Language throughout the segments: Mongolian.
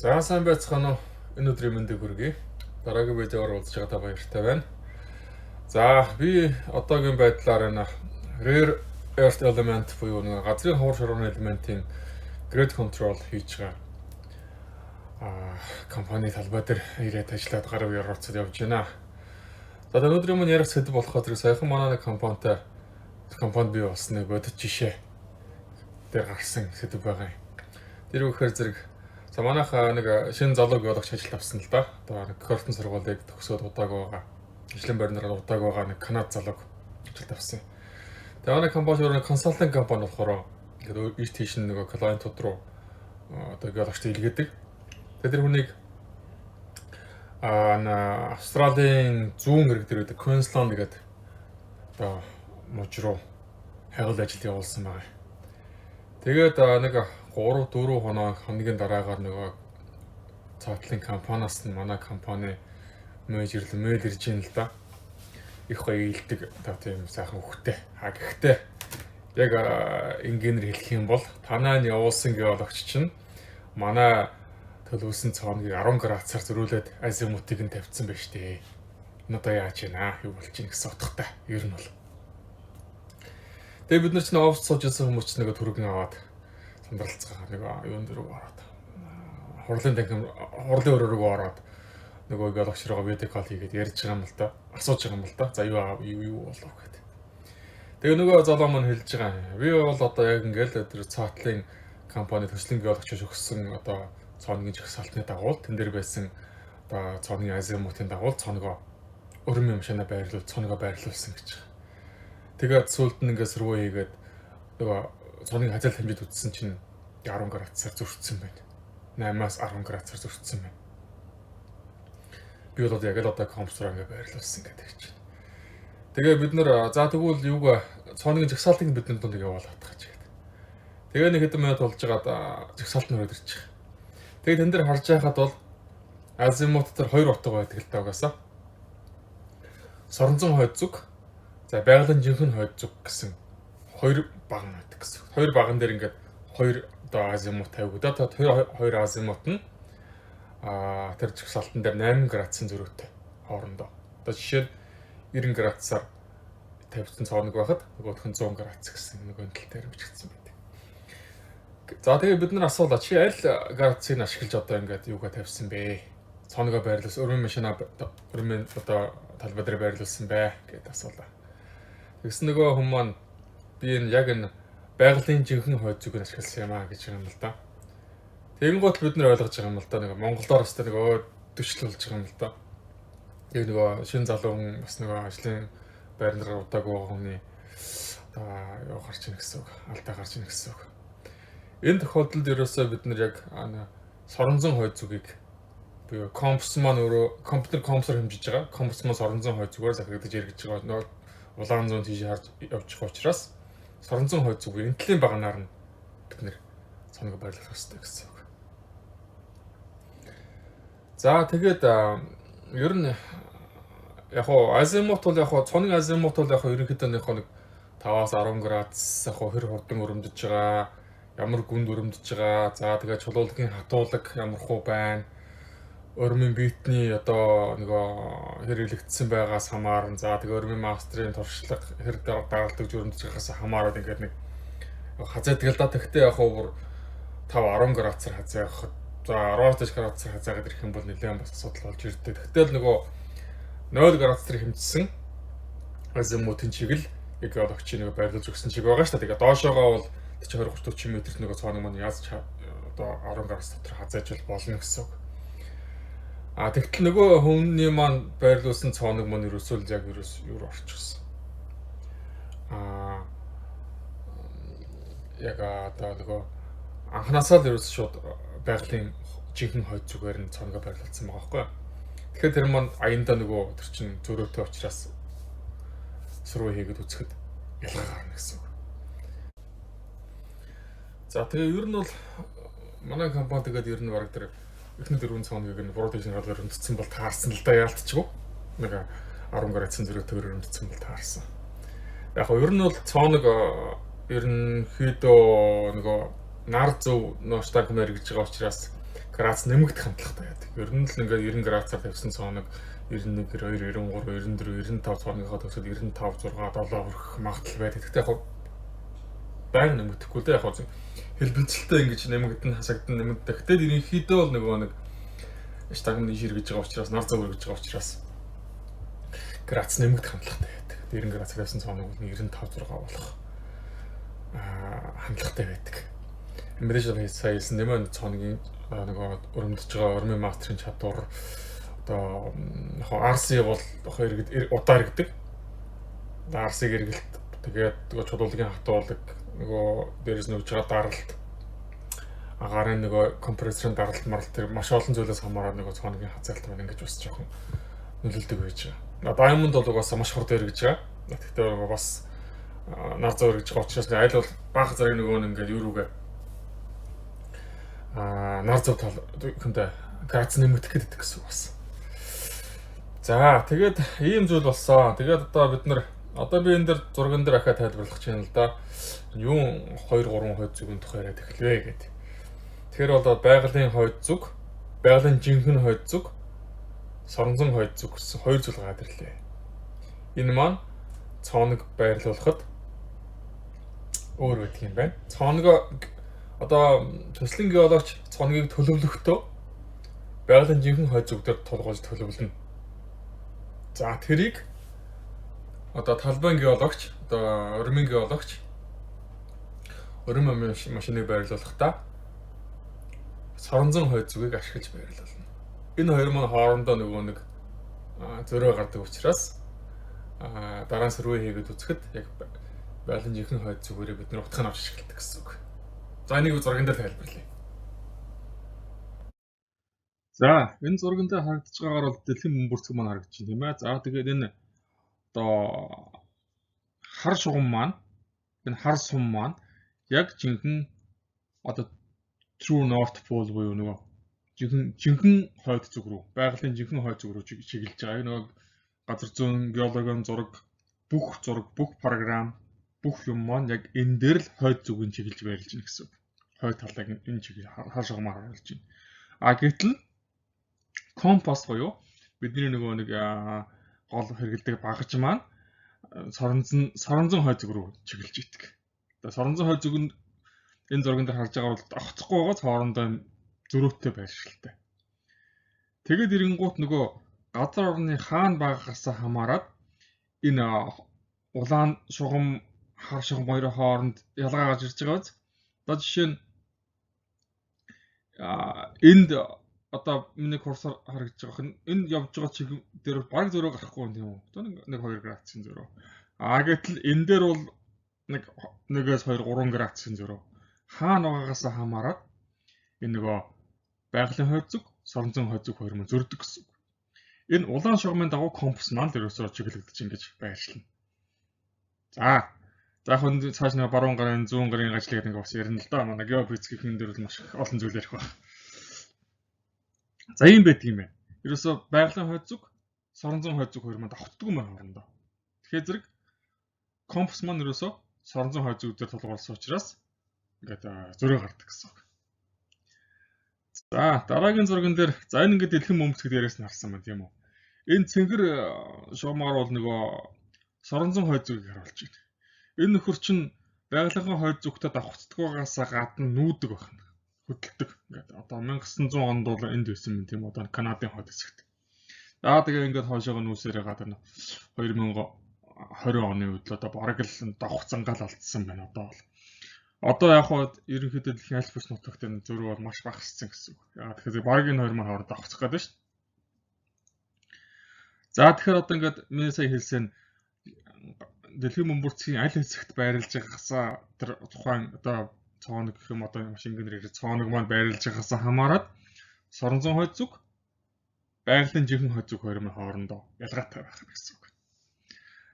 За сайн байцгаана уу? Энэ өдрийн мэндийг хүргэе. Дараагийн видеоор уулзж байгаадаа баяртай байна. За би одоогийн байдлаар энэ Rare Earth Element буюу нэг газрын ховор шорооны элементийн Grid Control хийж байгаа компани талбай дээр ирээд ажиллаад гар үеэр орцод явж байна. За өнөөдрийн мань ярих сэдв болохоор зэрэг саяхан манай нэг компанид бий болсон нэг бодит жишээ дээр гарсан сэдв байгаа юм. Тэр үхээр зэрэг за манайх нэг шинэ залууг явуулагч ажил авсан л да. Одоо нэг кортон сургуулийг төгсөөд удаагүй байгаа. Ажлын байрнаар удаагүй байгаа нэг Канад залууг ажилд авсан. Тэгээ манай компани өөрөө консалтинг компани болохоор ингээд ийш тийш нэг клиентууд руу одоо явуулагчд илгээдэг. Тэгээ тэр хүнийг Австралийн зүүн хэрэг дээр байдаг Queensland гэдэг одоо мужи руу хайгуул ажил явуулсан байна. Тэгээд нэг 3-4 хоногийн дараагаар нөгөө цаатлын компаниас нь манай компани менежер мэйл ирж ийн л да. Их гоё илдэг одоо тийм сайхан хөхтэй. Гэхдээ яг ингээр хэлэх юм бол танаа нь явуулсан геологч чинь манай төлөвлөсөн цооногийг 10 градусаар зөрүүлээд азимутыг нь тавьсан байна шүү дээ. Энэ одоо яаж ийна? Юу болж ийн гэсэн утгатай. Ер нь бол. Тэгээ бид нар ч нэг офс сууж ирсэн хүмүүс ч нэг төргөн аваад сандралцгаа нэг юун дээр ороод хурлын өрөөрөө ороод нөгөө геологч руугаа видео кол хийгээд ярьж байгаа юм л да. Асууж байгаа юм л да. За юу болов гэхэд. Тэгээ нөгөө залуу маань хэлж байгаа. Би бол одоо яг ингээл тэр цаатлын компани төслийн геологч өгсөн одоо цооногийн жагсаалтны дагуу тэн дээр байсан одоо цооногийн азимутын дагуу цооногоо өрөм машина цооногоо байрлуулсан гэж. Тэгээд сүүлд нь ингээд сөрвөө хийгээд нөгөө цооногийн хажаал хэмжээд үтсэн чинь 10 градусаар зөрчсөн байна. 8-аас 10 градусаар зөрчсөн байна. Би бол яг л одоо компьютераар ингээд байрлуулсан гэдэг чинь. Тэгээ бид нэр за тэгвэл юугаа цооногийн жагсаалтыг бидний дунд явуулаад тахаж гэдэг. Тэгээ нэг хэдэн минут болж байгаад жагсаалт нь өрөөд ирчих. Тэгээ тэн дээр харж байхад бол азимут дээр 2 утга байдаг л та угаасаа. Соронзон хойд зүг, за байгалийн жинхэнэ хойд зүг гэсэн 2 баган байдаг гэсэн. 2 баган дээр ингээд 2 одоо азимут тавигдаад тэр 2 азимут нь тэр жагсаалтан дээр 8 градусын зөрүүтэй хоорондоо. Одоо жишээ нь 90 градусаар тавьсан цооног байхад нөгөөх нь 100 градус гэсэн нэг өндлөлтөөр бичигдсэн байдаг. За тэгээ бид нар асуулаа чи аль градусыг ашиглаж одоо ингээд юугаа тавьсан бэ? Цооногоо байрлуулсан өрмөн машина өрмөн одоо талбай дээр байрлуулсан бай гэдээ асуулаа. Тэгсэн нөгөө хүмүүс маань би энэ яг энэ байгалийн жинхэнэ хойд зүгийг ашигласан юм аа гэж байгаа юм л да. Тэгэнгუთ бид нар ойлгож байгаа юм л да. Нэг Монголоор өстэй нөгөө төчлөлж байгаа юм л да. Яг нөгөө шинэ залуу хүн бас нөгөө ажлын байрнаар удаагүй байгаа хүний юу гарч ийн гэсэн үг, алдаа гарч ийн гэсэн үг. Энэ тохиолдолд ерөөсөө бид нар яг соронзон хойд зүгийг буюу компас маань өөрөө компьютер компьютер хэмжиж байгаа. Компас маань соронзон хойд зүгээр захирагдаж эргэж байгаа. Нөгөө улаан зүүн тийш харж явж байгаа учраас соронзон хойд зүгээр энтлийн баганаар нь бид нэр цоног байрлуулах хэрэгтэй гэсэн үг. За тэгээд ер нь яг хоо азимут бол яг хоо цоногийн азимут бол яг хоо ерөнхийдөө нэг 5-аас 10 градус яг хоо хэр хурдан өрөмдөж байгаа, ямар гүнд өрөмдөж байгаа. За тэгээд чулуулгын хатуулаг ямар хуу байна. Өрмийн биетний одоо нөгөө хэр илэгдсэн байгаас хамаарна. За тэгээ өрмийн мастрын туршлага хэр дагалдаж өрөмдөж байгаас хамаараад ингээд нэг хазаадаг л да. Тэгтээ яг хоо 5-10 градусаар хазаах. За 10 градусаар хазаагаад ирэх юм бол нэлээд бас асуудал болж ирдэг. Тэгтэл нөгөө 0 градусаар хэмжсэн азимутын чиглэл яг геологчийн нөгөө байрлуулж өгсөн чиг байгаа шүү дээ. Тэгээ доошоогоо бол 20-30 метрт нөгөө цооног маань яаж одоо 10 градус дотор хазааж болно гэсэн үг. Тэгтэл нөгөө хүмүүний маань байрлуулсан цооног маань ерөөсөө яг юу орчихсон. Яг одоо нөгөө анханасаа л ерөөсөө шууд байгалийн жинхэнэ хойд зүгээр нь цооногоо байрлуулсан байгаа байхгүй юу. Тэгэхээр тэр маань аяндаа нөгөө тэр чин зөрөөтэй учраас сөрөө хийгээд үцхэд ялгаа гарна гэсэн үг. За тэгээ ер нь бол манай компани тэгээд ер нь бараг тэр эхний 4 цооногийг нь продакшн хаалгаар өрөмтсөн бол таарсан л да яалтчгүй. Нэг 10 градусын зөрөөтэйгээр өрөмтсөн бол таарсан. Яг нь ер нь бол цооног ерөнхийдөө нөгөө нар зөв ноштаг мэр гэж байгаа учраас градус нэмэгдэх хандлагатай байдаг. Ер нь л ингээд 90 градусаар тавьсан цооног 91, 92, 93, 94, 95 цооногийнхоо төгсөд 95, 6, 7 хүрэх магадлал байдаг. Гэхдээ яг байнга нэмэгдэхгүй дээ. Яг хэлбэлцэлтэй ингэж нэмэгдэн хасагдсан нэмэгдэх. Гэтэл ерөнхийдөө бол нөгөө нэг стагнын ширгэж байгаа учраас нар зов өргөж байгаа учраас градус нэмэгдэх хандлагатай байдаг. 90 градус тавьсан цооног бол 95, 6 болох хандлагатай байдаг. Мэдээж сая хэлсэн нэмэн цооногийн нөгөө өрөмдөж байгаа урмын мастрын чадвар одоо RC бол удаа иргэдэг. RC-г эргэлт тэгээд нөгөө чулуулагын хатуулаг нөгөө дээрээс нөгж байгаа даралт агарын нөгөө компрессорын даралт маралт тэр маш олон зүйлээс хамаараад нөгөө цооногийн хазаалт маань ингэж бас жоохон нөлөөлдөг байж байгаа. Diamond бол угаасаа маш хурд эргэж байгаа. Тэгэхдээ нөгөө бас нар зов эргэж байгаа учраас аль бол бага зэрэг нөгөө нь ингээд юу рүүгээ нар зов тал хүндээ градус нэмэгдэх гэдэг гэсэн үг бас. За тэгээд ийм зүйл болсон. Тэгээд одоо бид нар би энэ дэр зурган дээр ахаа тайлбарлах гэж байна л да. Юу 2-3 хойд зүгийн тухай яриад эхлэвэ гэдэг. Тэгэхээр бол байгалийн хойд зүг, байгалийн жинхэнэ хойд зүг, соронзон хойд зүг гэсэн хоёр зүйл гараад ирлээ. Энэ маань цооног байрлуулахад өөр байдаг юм байна. Цооногоо одоо төслийн геологч цооногийг төлөвлөхдөө байгалийн жинхэнэ хойд зүг дээр тулгуурлаж төлөвлөнө. За тэрийг одоо талбайн геологч, одоо урмын геологч урим машиныг байрлуулахдаа соронзон хойд зүгийг ашиглаж байрлуулна. Энэ хоёр маань хоорондоо нөгөө нэг зөрөө гардаг учраас дараа нь сөрвөө хийгээд үзэхэд яг байгалийн жинхэнэ хойд зүгээрээ бид нар утгыг авч ашигладаг гэсэн үг. За энийг зурган дээр тайлбарлая. За энэ зурган дээр харагдаж байгаагаар бол дэлхийн бөмбөрцөг маань харагдаж байна тийм ээ. За тэгээд энэ одоо хар шугам маань энэ хар сум маань яг жинхэнэ одоо True North Pole буюу нөгөө жинхэнэ хойд зүг рүү, байгалийн жинхэнэ хойд зүг рүү чиглэж байгаа. Энэ нөгөө газар зүйн геологийн зураг, бүх програм, бүх юм маань яг энэ дээр л хойд зүгийг чиглэж байрлаж байна гэсэн үг. Хойд талыг энэ чиглэл хар шугамаар харуулж байна. Гэтэл компас буюу бидний нөгөө нэг гол хэрэгэлдэг багаж маань соронзон хойд зүг рүү чиглэж идэг. Тэгээ соронзон хойд зүг нь энэ зурган дээр харж байгаа бол давхцахгүй байгаа хоорондоо зөрүүтэй байршилтай. Тэгээд ирэнгуут нөгөө газар орны хаана байгаагаас хамаарат энэ улаан шугам, хар шугам хоёрын хооронд ялгаа гарч ирж байгаа биз? Одоо жишээ нь энд одоо миний курсор харагдаж байгаа нь энэ явж байгаа чиг дээр баг зөрөө гарахгүй юм тийм үү? Одоо нэг 2 градусын зөрөө. Гэтэл энэ дээр бол нэгээс 2 3 градусын зөрөө. Хаана байгаагаас хамаарат энэ нөгөө байгалийн хойд зүг, соронзон хойд зүг хоёр мөн зөрдөг гэсэн үг. Энэ улаан шугамын дагуу компас маань ерөөсөө чиглэгдэж ингэж байрлана. За яг нь цааш нэг баруун гарын, зүүн гарын ажлыг нэг бас ярина л да. Манай геофизикийн дээр бол маш олон зүйл ярих байна. За ийм байдаг юм байна. Ерөөсөө байгалийн хойд зүг, соронзон хойд зүг хоёр манд давхцдаг юм байна хоорондоо. Тэгэхээр зэрэг компас маань ерөөсөө соронзон хойд зүг дээр тулгуурласан учраас ингээд зөрөө гардаг гэсэн үг. За дараагийн зурган дээр за энэ ингээд дэлхийн бөмбөрцөг дээрээс нь харсан байна тийм үү. Энэ цэнгэр шугамаар бол нөгөө соронзон хойд зүгийг харуулж байна. Энэ нөхөр чинь байгалийн хойд зүгтээ давхцдаг байгаас гадна нүүдэг байна. Хөдөлдөг. Ингээд одоо 1900 онд бол энд байсан юм тийм одоо Канадын хойд хэсэгт. Тэгээ ингээд хоошоогоо нүүсээрээ гадна 2020 оны үед л одоо бараг л давхцангаал алдсан байна одоо бол. Одоо яг хоо ерөнхийдөө дэлхийн аль бус нутагт энэ зөрүү бол маш багассан гэсэн үг. Тэгэхээр бараг энэ хоёр маань хооронд давхцах гэдэг шүү дээ. За тэгэхээр одоо ингээд миний сая хэлсэн дэлхийн бөмбөрцгийн аль хэсэгт байрлаж байгаасаа тэр тухайн одоо цооног гэх юм одоо машингэнээр цооног маань байрлаж байгаасаа хамаарат соронзон хойд зүг, байгалийн жинхэнэ хойд зүг хоёр маань хоорондоо ялгаатай байх гэсэн үг.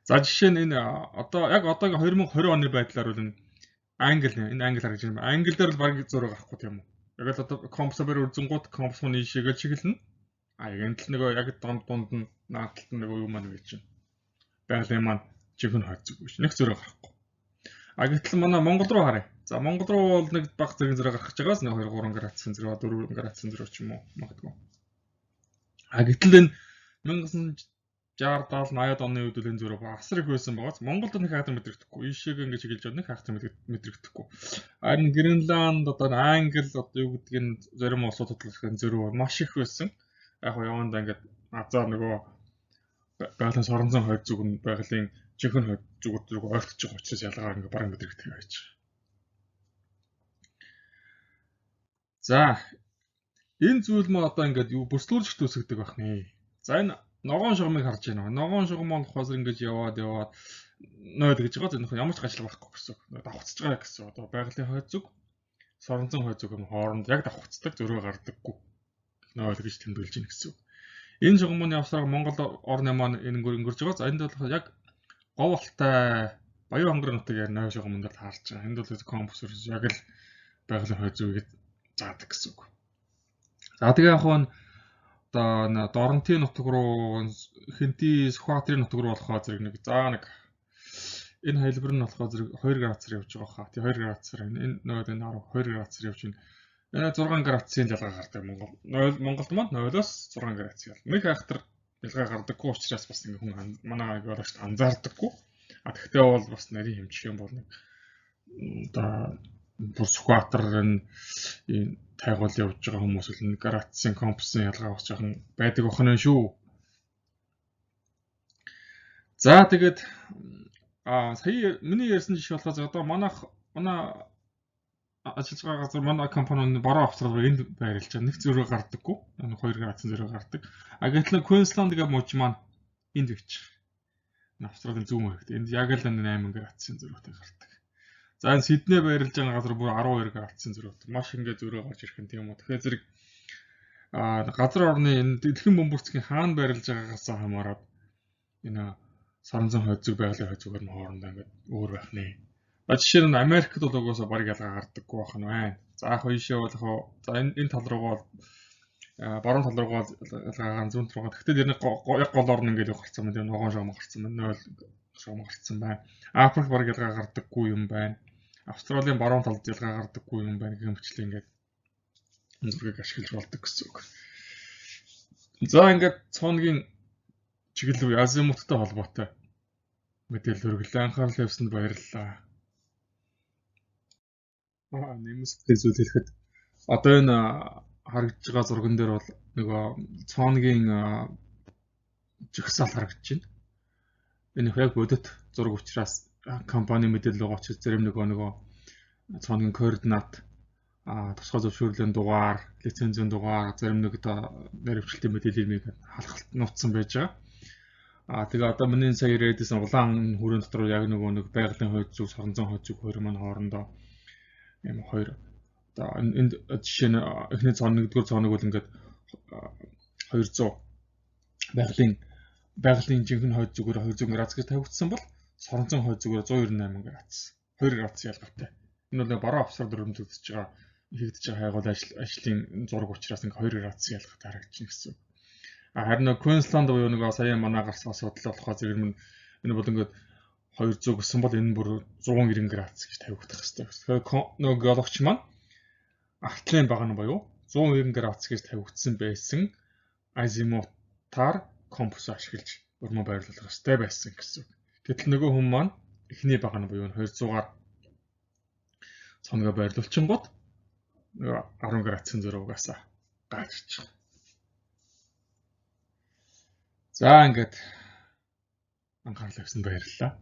За жишээ нь энэ одоо яг одоогийн 2020 оны байдлаар бол энэ англ харж байна. Англ дээр л баг зураг гарахгүй тийм үү. Яг л одоо компьютер үрзэнгууд компьютерны шигээ чиглэнэ. Яг л нөгөө яг дунд нь наадталт нөгөө юу маань байж байна. Байгалийн маань жинхэнэ хойд зүг биш. Нэг зураг гарахгүй. Гэтэл манай Монгол руу харъя. За Монгол руу бол нэг баг зэрэг зэрэг гарах гэж байгаас 2 3 градусын зэрэг 4 градусын зэрэг ч юм уу магадгүй. Гэтэл энэ 1960 70 80-ад оны үед үл энэ зэрэг асар их байсан байгаас Монголд нэг хаагтар мэдрэгдэхгүй. Ийшээг ингэж хэлж бод нэг хаагтар мэдрэгдэхгүй. Харин Гренланд одоо Англи одоо юу гэдгийг нь зарим улсуудад л зөрүү маш их байсан. Яг явандаа ингээд азаа нөгөө байгалийн соронзон хойд зүг нь байгалийн жинхэнэ хойд зүг ойртож байгаа учраас ялгаа ингээд бараг мэдрэгдэх байж. За энэ зүйл мөн одоо ингээд юу бүрслүүлж төсөгдөг байх нэ. За энэ ногоон шугамыг харж байна. Ногоон шугам бол хосор ингэж яваад нойд гэж байгаа. Энэ ямар ч ажил байхгүй гэсэн. Давхцаж байгаа гэсэн. Одоо байгалийн хойд зүг соронзон хойд зүг юм хооронд яг давхцдаг зөрөө гардаггүй. Нойд гэж тэмдэглэж байна гэсэн. Энэ шугамны авсараа Монгол орны маань өнгөрж байгаа. За энд бол яг говьалтай Баян хонгорын нутаг яг нойр шугамд л харж байгаа. Энд бол компьютер яг л байгалийн хойд зүгийг заадаг гэсэн үг. За тэгээ яг нь одоо Доронтын нутаг руу Хэнти Сүхбаатарын нутаг руу болохоо зэрэг нэг энэ хайлбар нь болохоо зэрэг 2 градусаар явж байгаа хаа. Тэгээ 2 градусаар энэ нойд энэ 2 градусаар явж байна. Энэ 6 градусын ялгаа гардаг Монголд маань 0-оос 6 градус ял. Нэг айхтар ялгаа гардаггүй учраас бас ингэ хүн манай аялагч анзаардаггүй. Тэгтээ бол бас нарийн хэмжих юм бол нэг одоо бүр Сүхбаатарын тайгуул явж байгаа хүмүүс л нэг градусын компасын ялгаа авч байгаа байдаг охин шүү. За тэгээд сая миний ярьсан жишээ болохоос одоо манай ажиллаж байгаа газар манай компани баруун австрал энд байрлаж байгаа. Нэг зөрөө гардаггүй. 2 градусын зөрөө гардаг. Гэтэл Queensland гэх мууч маань энд бич. Австралийн зүүн хойд. Энд яг л 8 градусын зөрөөтэй гардаг. За энэ Сидней байрлаж байгаа газар бүр 12 градусын зөрөөтэй. Маш ингээ зөрөө гарч ирэх юм тийм үү. Тэгэхээр зэрэг газар орны энэ дэлхийн бөмбөрцгийн хаана байрлаж байгаагаас хамаарат энэ соронзон хойд зүг байгалийн хойд зүгээр нь хоорондоо ингээ өөр байх нэ. Жишээ нь Америкт бол угаасаа бараг ялгаа гардаггүй байх нь байна. За яг ийшээ бол за энэ тал руугаа баруун тал руугаа ялгаагаан зүүн руугаа. Гэхдээ тэр нэг яг голоор нь ингээд гарцсан байна. Тэр ногоон шугам гарцсан байна. 0 шугам гарцсан байна. Африк бараг ялгаа гардаггүй юм байна. Австралийн баруун талд ялгаа гардаггүй юм байна гэх мэтлээ ингээд зургийг ашиглаж болдог гэсэн үг. За ингээд цооногийн чиглэл азимуттай холбоотой мэдээлэл өргөлөө. Анхаарал тавьсанд баярлалаа. Нэмэлттэй зүйл хэлэхэд одоо энэ харагдж байгаа зурган дээр бол нөгөө цооногийн жигсаал харагдаж байна. Энэ яг бодит зураг учраас компани мэдээлэл байгаа учраас зарим нөгөө цооногийн координат тусгай зөвшөөрлийн дугаар, лицензийн дугаар, зарим нэг наривчлалтын мэдээллийг халахалт нууцсан байж байгаа. Тэгээ одоо миний сая яриадсан улаан хүрээний дотор яг нэг байгалийн хойд зүг, соронзон хойд зүг хоёр маань хоорондоо юм хоёр одоо энд жишээ нь эхний цаон 1-р цаоныг бол ингээд 200 байгалийн жинхэнэ хойд зүгээр 200 градус гэж тавигдсан бол соронзон хойд зүгээр 198 градус 2 градус ялгаатай. Энэ бол баруун австрал дөрөмжлөгдөж байгаа хийгдэж байгаа хайгуул ажлын зураг учраас ингээд 2 градус ялгаатай харагдчихна гэсэн. Харин Queensland буюу нэг сая манай гарсан асуудал болохоо зэрэг энэ бол ингээд 200 гэсэн бол энэ бүр 190 градус гэж тавигдах хэрэгтэй. Тэгэхээр нөгөө геологч маань артлын багна буюу 190 градус гэж тавигдсан байсан азимутаар компас ашиглаж өрмө байрлуулах хэрэгтэй байсан гэсэн. Гэтэл нөгөө хүн маань эхний багна буюу 200-аар цоногоо байрлуулчихгод 10 градусын зөрүүгээс гарч. За ингээд анхаарал тавьсанд баярлалаа.